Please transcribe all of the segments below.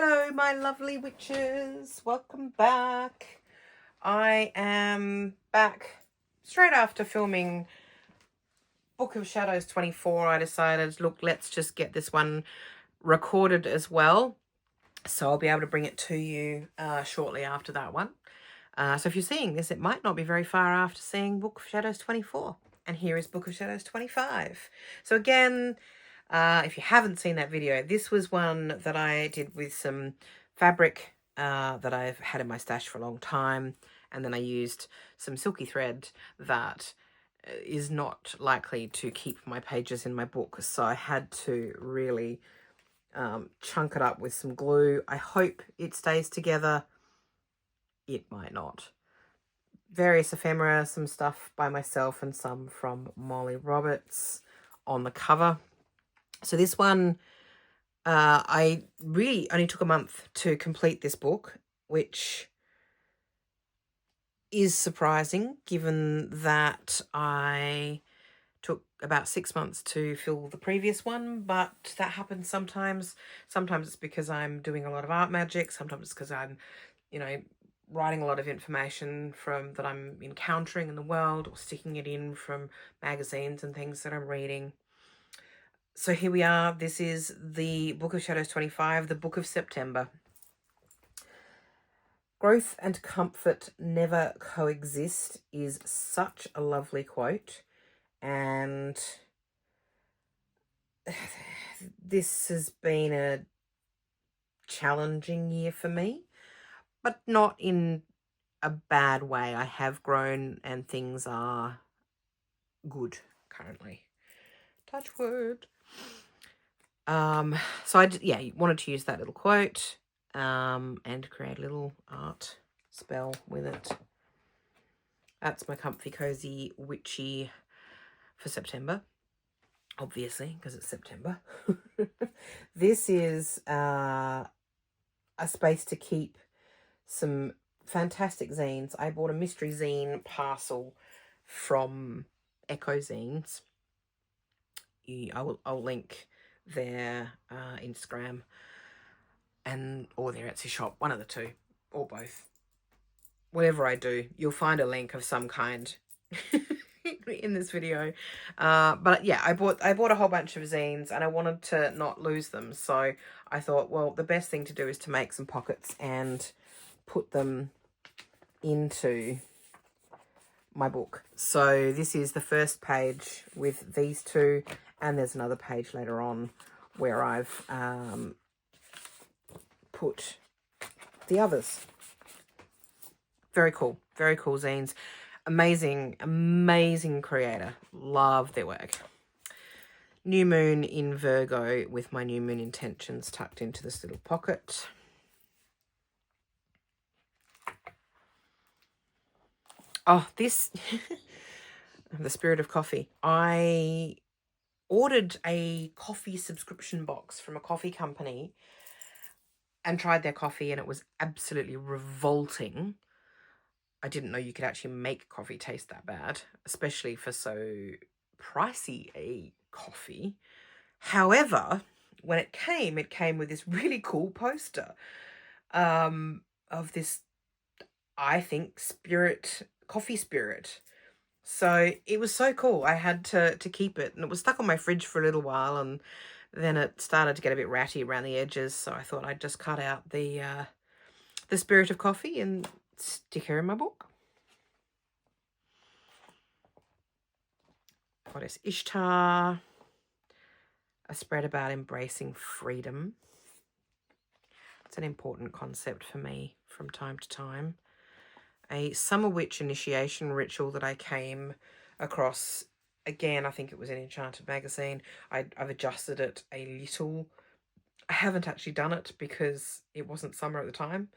Hello, my lovely witches. Welcome back. I am back straight after filming Book of Shadows 24. I decided, look, let's just get this one recorded as well. So I'll be able to bring it to you shortly after that one. So if you're seeing this, it might not be very far after seeing Book of Shadows 24. And here is Book of Shadows 25. So again, if you haven't seen that video, this was one that I did with some fabric that I've had in my stash for a long time. And then I used some silky thread that is not likely to keep my pages in my book. So I had to really chunk it up with some glue. I hope it stays together. It might not. Various ephemera, some stuff by myself and some from Molly Roberts on the cover. So this one, I really only took a month to complete this book, which is surprising given that I took about 6 months to fill the previous one, but that happens sometimes. Sometimes it's because I'm doing a lot of art magic. Sometimes it's because I'm, writing a lot of information that I'm encountering in the world, or sticking it in from magazines and things that I'm reading. So here we are. This is the Book of Shadows 25, the Book of September. Growth and comfort never coexist is such a lovely quote. And this has been a challenging year for me, but not in a bad way. I have grown and things are good currently. Touch wood. So I wanted to use that little quote and create a little art spell with it. That's my comfy, cozy, witchy for September, obviously, because it's September. This is a space to keep some fantastic zines. I bought a mystery zine parcel from Echo Zines. I'll link their Instagram or their Etsy shop, one of the two, or both. Whatever I do, you'll find a link of some kind in this video. But yeah, I bought a whole bunch of zines and I wanted to not lose them. So I thought, well, the best thing to do is to make some pockets and put them into my book. So this is the first page with these two, and there's another page later on where I've put the others. Very cool zines. Amazing creator. Love their work. New moon in Virgo with my new moon intentions tucked into this little pocket. Oh, this the spirit of coffee. I ordered a coffee subscription box from a coffee company and tried their coffee, and it was absolutely revolting. I didn't know you could actually make coffee taste that bad, especially for so pricey a coffee. However, when it came with this really cool poster of this, I think, coffee spirit. So it was so cool. I had to keep it, and it was stuck on my fridge for a little while, and then it started to get a bit ratty around the edges. So I thought I'd just cut out the spirit of coffee and stick her in my book. Goddess Ishtar, a spread about embracing freedom. It's an important concept for me from time to time. A summer witch initiation ritual that I came across. Again, I think it was in Enchanted magazine. I've adjusted it a little. I haven't actually done it because it wasn't summer at the time,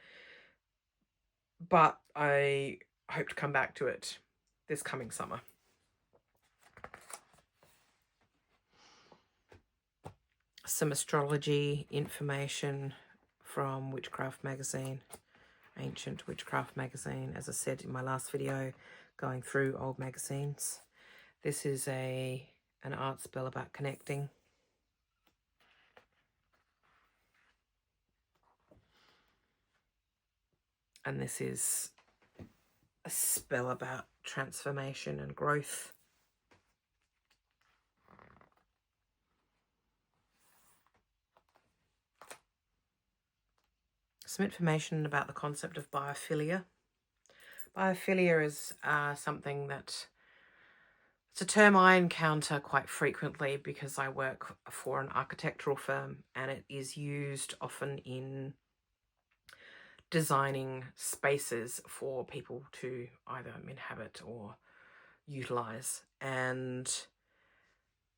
but I hope to come back to it this coming summer. Some astrology information from Witchcraft magazine, Ancient Witchcraft magazine, as I said in my last video, going through old magazines. This is an art spell about connecting. And this is a spell about transformation and growth. Some information about the concept of biophilia. Biophilia is something that, it's a term I encounter quite frequently because I work for an architectural firm, and it is used often in designing spaces for people to either inhabit or utilize. And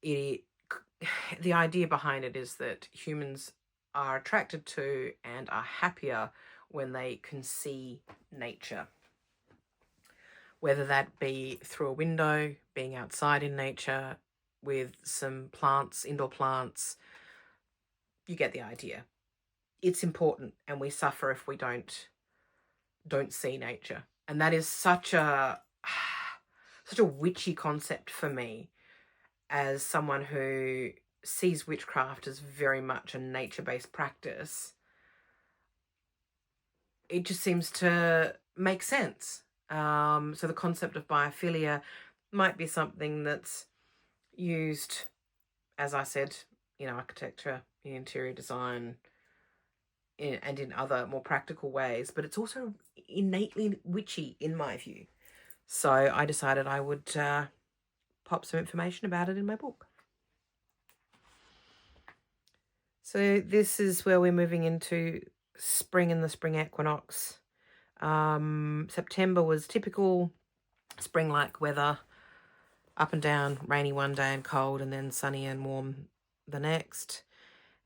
the idea behind it is that humans are attracted to and are happier when they can see nature, whether that be through a window, being outside in nature with some plants, indoor plants. You get the idea. It's important, and we suffer if we don't see nature. And that is such a witchy concept for me, as someone who sees witchcraft as very much a nature-based practice. It just seems to make sense. So the concept of biophilia might be something that's used, as I said, in architecture, in interior design, and in other more practical ways, but it's also innately witchy in my view. So I decided I would pop some information about it in my book. So this is where we're moving into spring and the spring equinox. September was typical spring-like weather, up and down, rainy one day and cold, and then sunny and warm the next.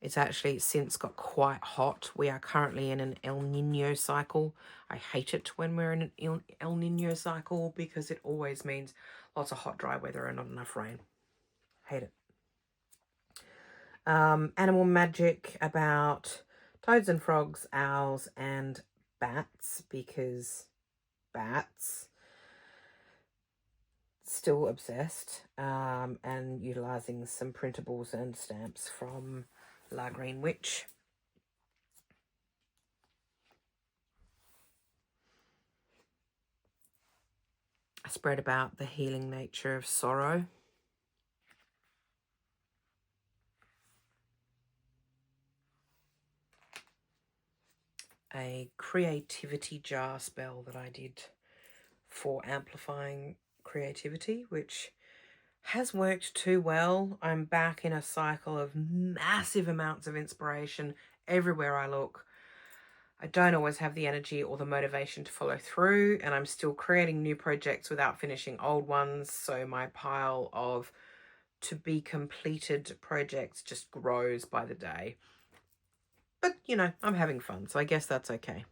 It's actually since got quite hot. We are currently in an El Nino cycle. I hate it when we're in an El Nino cycle because it always means lots of hot, dry weather and not enough rain. Hate it. Animal magic about toads and frogs, owls and bats, because bats, still obsessed, and utilising some printables and stamps from La Green Witch. I spread about the healing nature of sorrow. A creativity jar spell that I did for amplifying creativity, which has worked too well. I'm back in a cycle of massive amounts of inspiration everywhere I look. I don't always have the energy or the motivation to follow through, and I'm still creating new projects without finishing old ones, so my pile of to be completed projects just grows by the day. But, you know, I'm having fun, so I guess that's okay.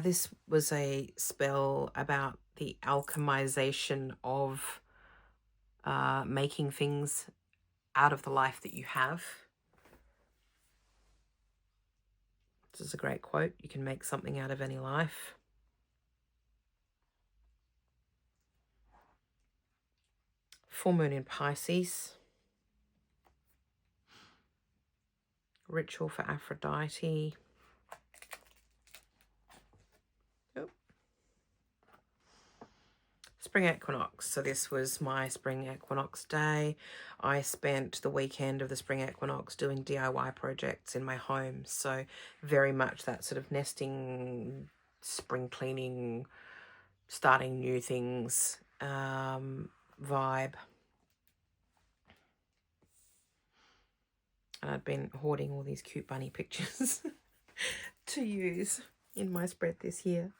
This was a spell about the alchemization of making things out of the life that you have. This is a great quote. You can make something out of any life. Full moon in Pisces. Ritual for Aphrodite. Spring equinox. So this was my spring equinox day. I spent the weekend of the spring equinox doing DIY projects in my home. So very much that sort of nesting, spring cleaning, starting new things vibe. And I'd been hoarding all these cute bunny pictures to use in my spread this year.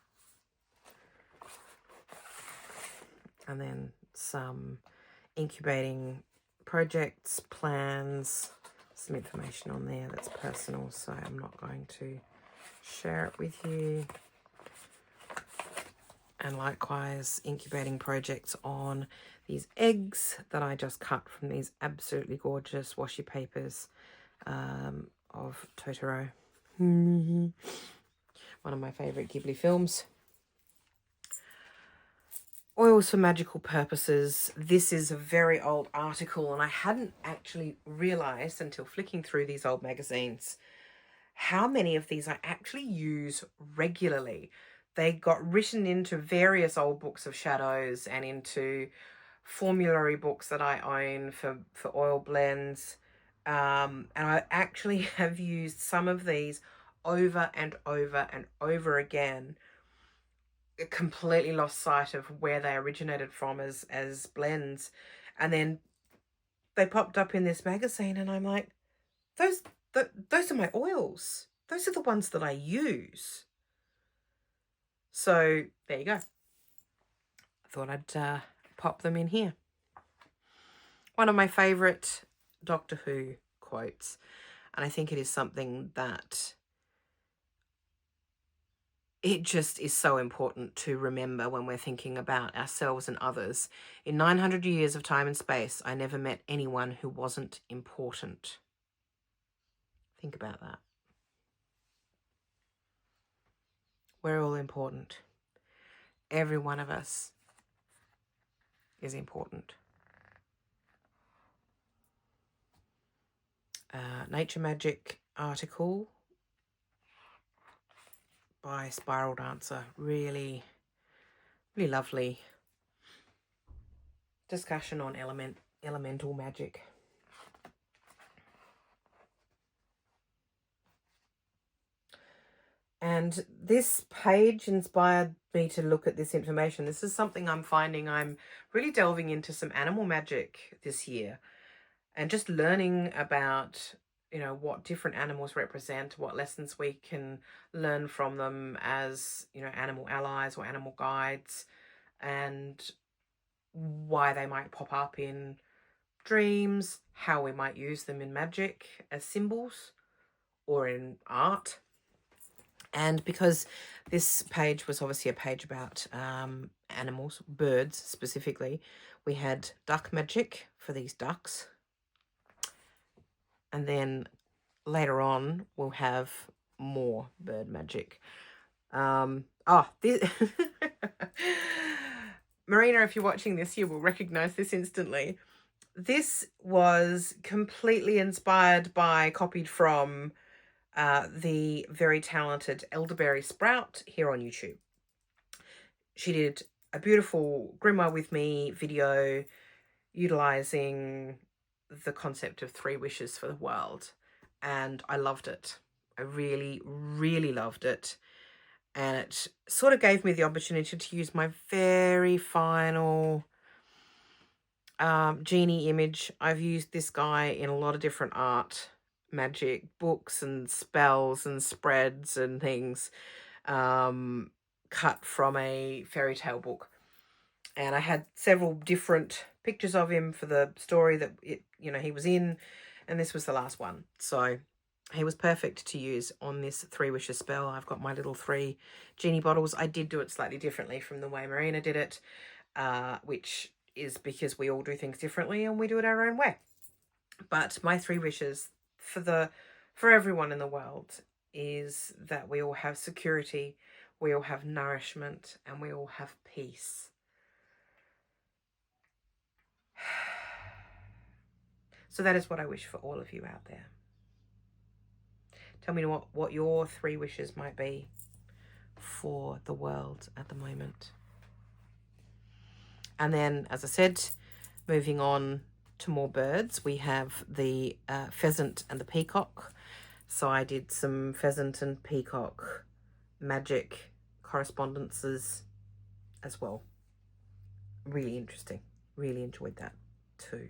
And then some incubating projects, plans, some information on there that's personal, so I'm not going to share it with you. And likewise, incubating projects on these eggs that I just cut from these absolutely gorgeous washi papers of Totoro. One of my favourite Ghibli films. Oils for magical purposes. This is a very old article, and I hadn't actually realised until flicking through these old magazines how many of these I actually use regularly. They got written into various old books of shadows and into formulary books that I own for oil blends. And I actually have used some of these over and over and over again. Completely lost sight of where they originated from as blends. And then they popped up in this magazine and I'm like, those are my oils. Those are the ones that I use. So there you go. I thought I'd pop them in here. One of my favourite Doctor Who quotes, and I think it is something that it just is so important to remember when we're thinking about ourselves and others. In 900 years of time and space, I never met anyone who wasn't important. Think about that. We're all important. Every one of us is important. Nature Magic article by Spiral Dancer. Really, really lovely discussion on elemental magic. And this page inspired me to look at this information. This is something I'm finding I'm really delving into some animal magic this year and just learning about, you know, what different animals represent, what lessons we can learn from them as, you know, animal allies or animal guides, and why they might pop up in dreams, how we might use them in magic as symbols or in art. And because this page was obviously a page about animals, birds specifically, we had duck magic for these ducks. And then later on, we'll have more bird magic. This Marina, if you're watching this, you will recognize this instantly. This was completely inspired by, copied from the very talented Elderberry Sprout here on YouTube. She did a beautiful Grimoire with Me video utilizing the concept of 3 wishes for the world, and I loved it. I really, really loved it, and it sort of gave me the opportunity to use my very final genie image. I've used this guy in a lot of different art magic books and spells and spreads and things, cut from a fairy tale book, and I had several different pictures of him for the story that he was in, and this was the last one. So he was perfect to use on this 3 wishes spell. I've got my little 3 genie bottles. I did do it slightly differently from the way Marina did it, which is because we all do things differently and we do it our own way. But my 3 wishes for everyone in the world is that we all have security, we all have nourishment, and we all have peace. So that is what I wish for all of you out there. Tell me what your 3 wishes might be for the world at the moment. And then, as I said, moving on to more birds, we have the pheasant and the peacock. So I did some pheasant and peacock magic correspondences as well. Really interesting. Really enjoyed that too.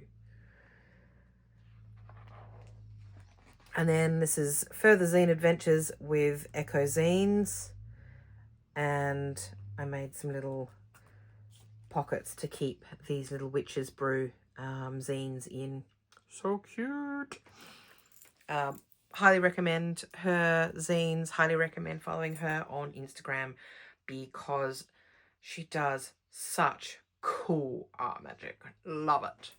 And then this is further zine adventures with Echo Zines. And I made some little pockets to keep these little witches brew zines in. So cute. Highly recommend her zines. Highly recommend following her on Instagram because she does such cool art magic. Love it.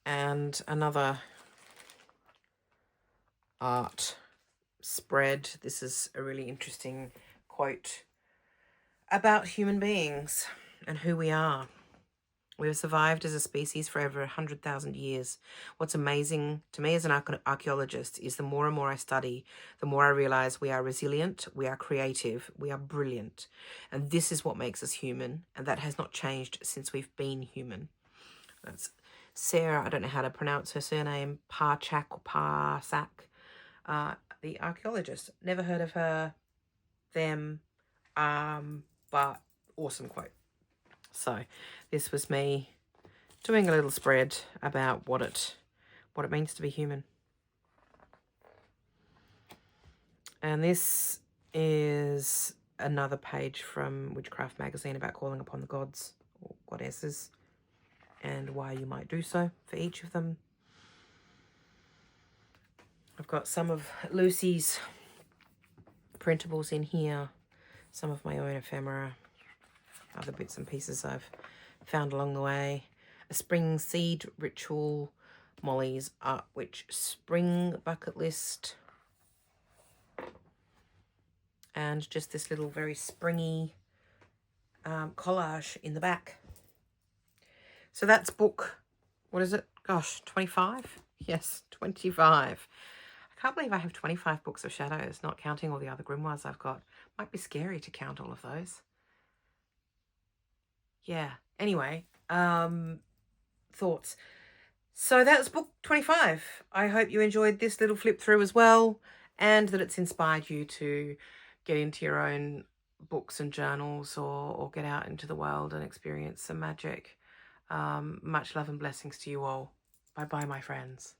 And another art spread. This is a really interesting quote about human beings and who we are. We've survived as a species for over 100,000 years. What's amazing to me as an archaeologist is the more and more I study, the more I realize we are resilient, we are creative, we are brilliant. And this is what makes us human. And that has not changed since we've been human. That's Sarah, I don't know how to pronounce her surname, Parchak or Parsak, the archaeologist. Never heard of her, them, but awesome quote. So this was me doing a little spread about what it means to be human. And this is another page from Witchcraft magazine about calling upon the gods or goddesses and why you might do so for each of them. I've got some of Lucy's printables in here, some of my own ephemera, other bits and pieces I've found along the way. A spring seed ritual, Molly's Art Witch spring bucket list, and just this little very springy collage in the back. So that's book, what is it? Gosh, 25? Yes, 25. I can't believe I have 25 books of shadows, not counting all the other grimoires I've got. Might be scary to count all of those. Yeah, anyway, thoughts. So that's book 25. I hope you enjoyed this little flip through as well, and that it's inspired you to get into your own books and journals, or get out into the world and experience some magic. Much love and blessings to you all. Bye-bye, my friends.